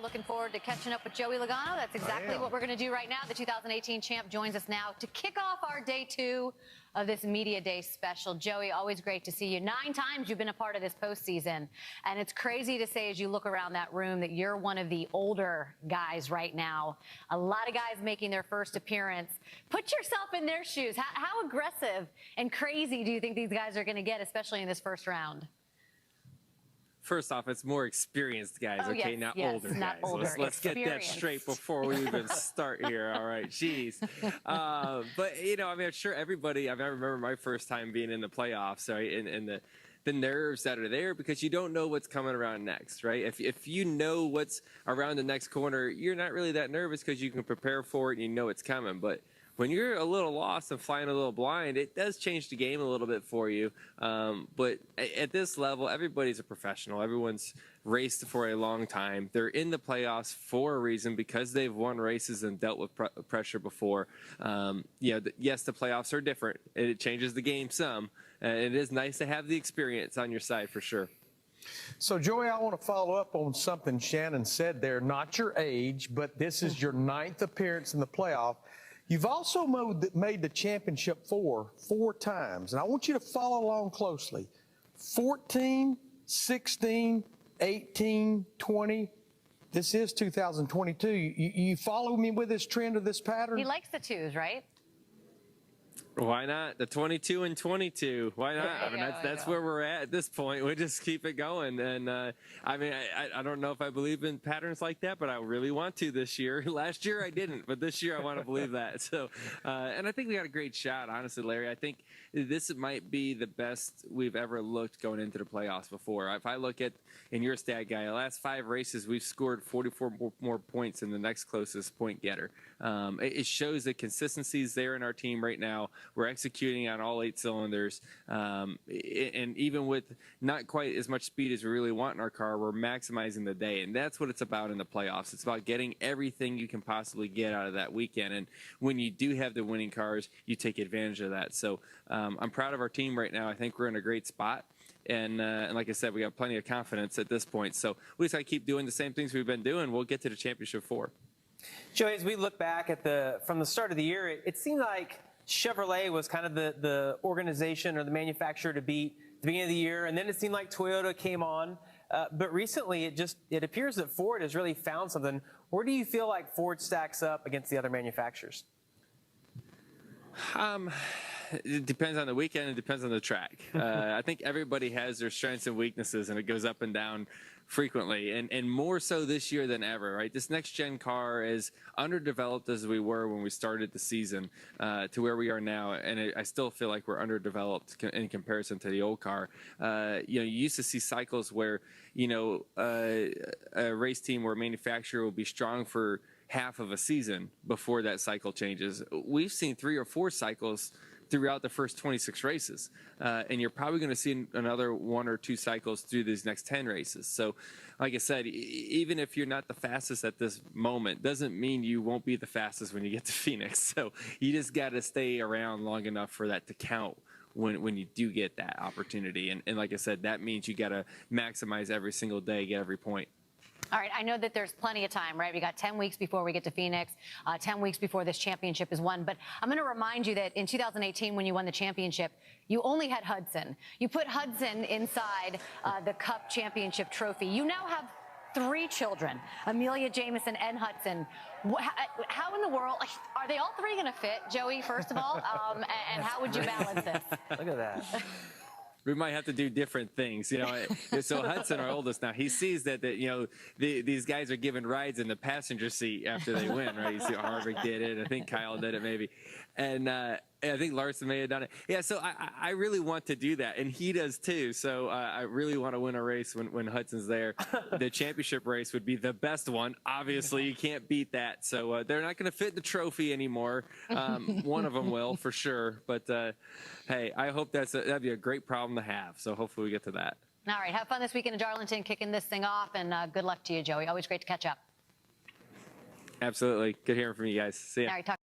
looking forward to catching up with Joey Logano. That's exactly what we're going to do right now. The 2018 champ joins us now to kick off our day 2 of this Media Day special. Joey, always great to see you. 9 times you've been a part of this postseason, and it's crazy to say as you look around that room that you're one of the older guys right now. A lot of guys making their first appearance. Put yourself in their shoes. How aggressive and crazy do you think these guys are going to get, especially in this first round? First off, it's more experienced guys, okay? Yes, not yes, older not guys. older. Let's get that straight before we even start here. All right, jeez. But, you know, I mean, I'm sure everybody, I remember my first time being in the playoffs, right? And the nerves that are there because you don't know what's coming around next, right? If you know what's around the next corner, you're not really that nervous because you can prepare for it and you know it's coming. But when you're a little lost and flying a little blind, it does change the game a little bit for you. But at this level, everybody's a professional. Everyone's raced for a long time. They're in the playoffs for a reason because they've won races and dealt with pressure before. You know, yes, the playoffs are different. It changes the game some. It is nice to have the experience on your side for sure. So, Joey, I want to follow up on something Shannon said there. Not your age, but this is your 9th appearance in the playoff. You've also made the championship four times, and I want you to follow along closely. 14, 16, 18, 20. This is 2022. You follow me with this trend or this pattern? He likes the 2s, right? Why not? The 22 and 22. Why not? I mean, that's where we're at this point. We just keep it going. And I mean, I don't know if I believe in patterns like that, but I really want to this year. Last year I didn't, but this year I want to believe that. So, and I think we got a great shot, honestly, Larry. I think this might be the best we've ever looked going into the playoffs before. If I look at, in your stat guy, the last 5 races, we've scored 44 more points than the next closest point getter. It shows that consistency is there in our team right now. We're executing on all 8 cylinders. And even with not quite as much speed as we really want in our car, we're maximizing the day. And that's what it's about in the playoffs. It's about getting everything you can possibly get out of that weekend. And when you do have the winning cars, you take advantage of that. So I'm proud of our team right now. I think we're in a great spot. And like I said, we got plenty of confidence at this point. So we just got to keep doing the same things we've been doing. We'll get to the championship 4. Joey, as we look back at from the start of the year, it seemed like Chevrolet was kind of the organization or the manufacturer to beat at the beginning of the year, and then it seemed like Toyota came on. But recently, it appears that Ford has really found something. Where do you feel like Ford stacks up against the other manufacturers? It depends on the weekend. It depends on the track. I think everybody has their strengths and weaknesses, and it goes up and down frequently, and more so this year than ever, right? This next-gen car is underdeveloped as we were when we started the season to where we are now, and I still feel like we're underdeveloped in comparison to the old car. You know, you used to see cycles where, you know, a race team or a manufacturer will be strong for half of a season before that cycle changes. We've seen 3 or 4 cycles throughout the first 26 races. And you're probably going to see another 1 or 2 cycles through these next 10 races. So, like I said, even if you're not the fastest at this moment, doesn't mean you won't be the fastest when you get to Phoenix. So you just got to stay around long enough for that to count when you do get that opportunity. And like I said, that means you got to maximize every single day, get every point. All right, I know that there's plenty of time, right? We got 10 weeks before we get to Phoenix, 10 weeks before this championship is won. But I'm going to remind you that in 2018, when you won the championship, you only had Hudson. You put Hudson inside the Cup Championship trophy. You now have 3 children, Amelia, Jamison, and Hudson. How in the world, are they all 3 going to fit, Joey, first of all? And how would you balance this? Look at that. We might have to do different things, you know. So Hudson, our oldest now, he sees that you know, these guys are given rides in the passenger seat after they win, right? You see Harvick did it. I think Kyle did it maybe. And I think Larson may have done it. Yeah, so I really want to do that, and he does too. So I really want to win a race when Hudson's there. The championship race would be the best one. Obviously, you can't beat that. So they're not going to fit the trophy anymore. One of them will, for sure. But, hey, I hope that'd be a great problem to have. So hopefully we get to that. All right, have fun this weekend in Darlington, kicking this thing off, and good luck to you, Joey. Always great to catch up. Absolutely. Good hearing from you guys. See ya. All right, talk